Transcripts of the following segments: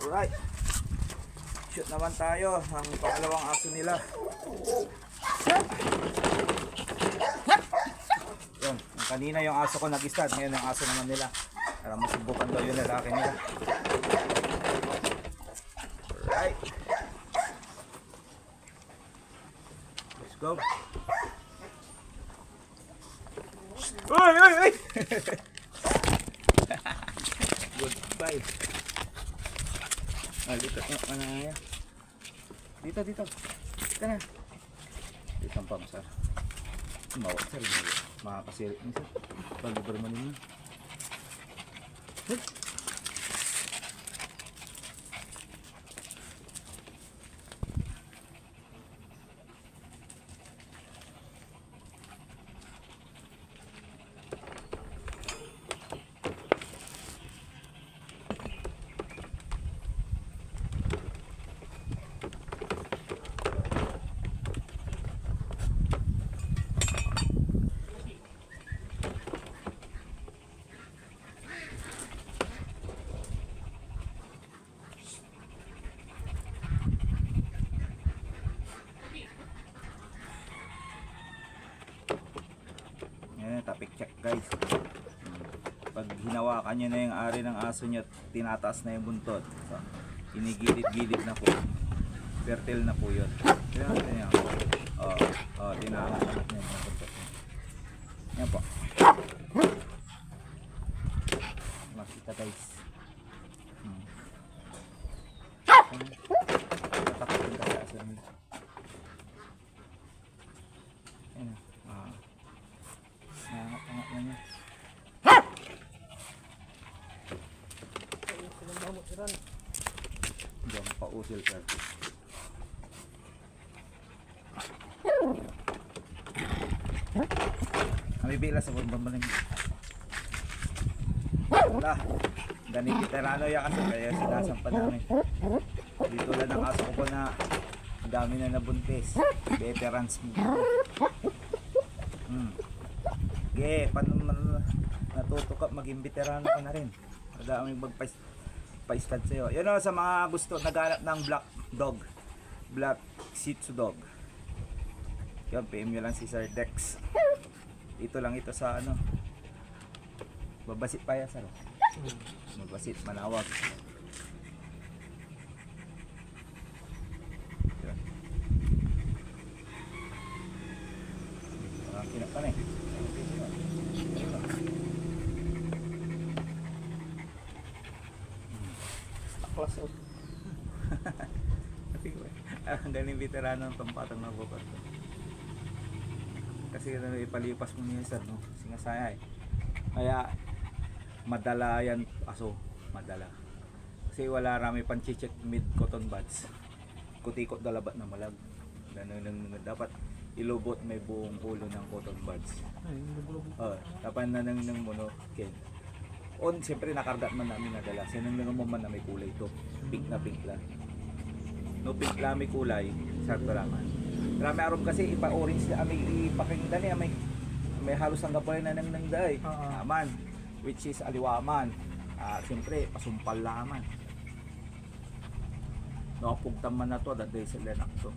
Alright. Shoot naman tayo ang pangalawang aso nila. Yun, kanina yung aso ko nag-start, ngayon yung aso naman nila. Para masubukan daw yung lalaki nila. Alright. Let's go. Uy, uy, uy! Goodbye. Dito na yan. Dito. Dito na. Dito ang pamsar. Mawa, sir. Makakasirit niya, sir. Pag-libre mo ninyo. Topic check, guys. Pag hinawakan nyo na yung ari ng aso nyo, tinataas na yung buntot, so, inigilid-gilid na po, fertile na po yun. Yan. Tinaangat na yung buntot. Yan po. Makita, guys. Tatakot yung kasi aso nyo. Yan. Angat na niya. Diyan pausil, sir. Kami bila sa bumbaling. Wala. Ganit veterano yan kasi kaya sinasampan namin. Dito lang ang aso ko po na dami na nabuntis. Veterans mo. Paano natuto ka maging veterano ka na rin. Madami magpa-stud sa'yo. Yun o, sa mga gusto naghanap ng black Shih Tzu dog. Yun, PM nyo lang si Sir Dex. Dito lang ito sa ano, Babasit pa yan, sir. Babasit, Manawag. Yun. Kinap pa na eh. Class out. Ang galing veterano ng pampatang na bukat. Kasi ipalipas mo niya, sir, no? Singasaya eh. Kaya madala yan aso, madala. Kasi wala rami pang check mid cotton buds. Kutikot dalabat na malag. Dapat ilubot may buong ulo ng cotton buds. Dapat nanang mono ken. On siyempre nakargat man namin nadala. Sinang mo man na may kulay to. Pink lang. No pink lang may kulay, sakto lang man. Marami aron kasi ipa-orange na may ipakinggan niya may halos ang gapay na nang day. Aman, which is aliwaman. Siyempre pasumpal laman. Nakapugtam man na to that day sila nakto.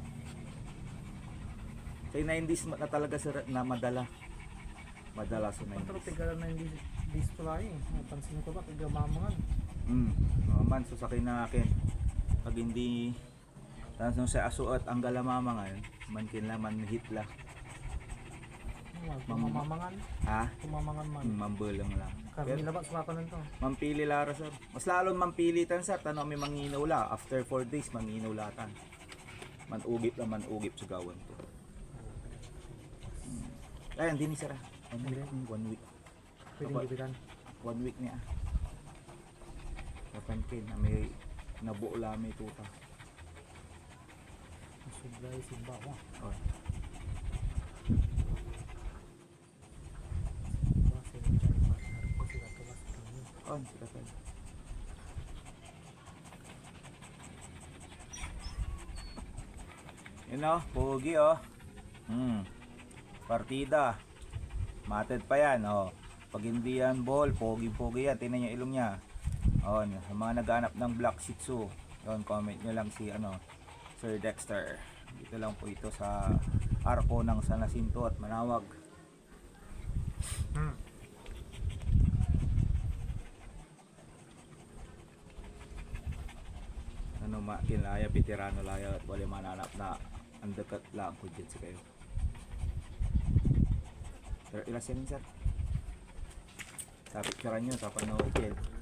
Sa 90s na talaga sir na madala sa 90s. Pero tigalan na hindi disco lang eh. Napansin ko ba tigamamangan. Naman so sakay na akin. Pag hindi tanong sa aso at ang galamamangan, mankin la manhit la. Mamamangan. Ha? Kumamangan man. Mambelang lang. Karmi labat sulatan nito. Mampili lara sir. Mas lalo mampilitan sir tanong may manginaw la after 4 days manginaw latan. Manugip sa gawan to. Ayan din sir. 1 week. Pwedeng gibitan. 1 week niya. Kapankin na may nabuo la may tuta. Sublay simba mo. Oh. Sila pala. Yun o, pogi o. Partida. Mated pa yan o. Pag hindi yan ball, pogi-pogi yan. Tingnan niyo ilong niya. On, sa mga naghahanap ng Black Shih Tzu, yun, comment nyo lang si Sir Dexter. Dito lang po ito sa Arco ng San Jacinto at Manawag. Hmm. Kinlaya, veterano laya at wala mananap na andakat lang ko dyan sa kayo. Pero ilasin sir. Sa picturean nyo, sa panood yan.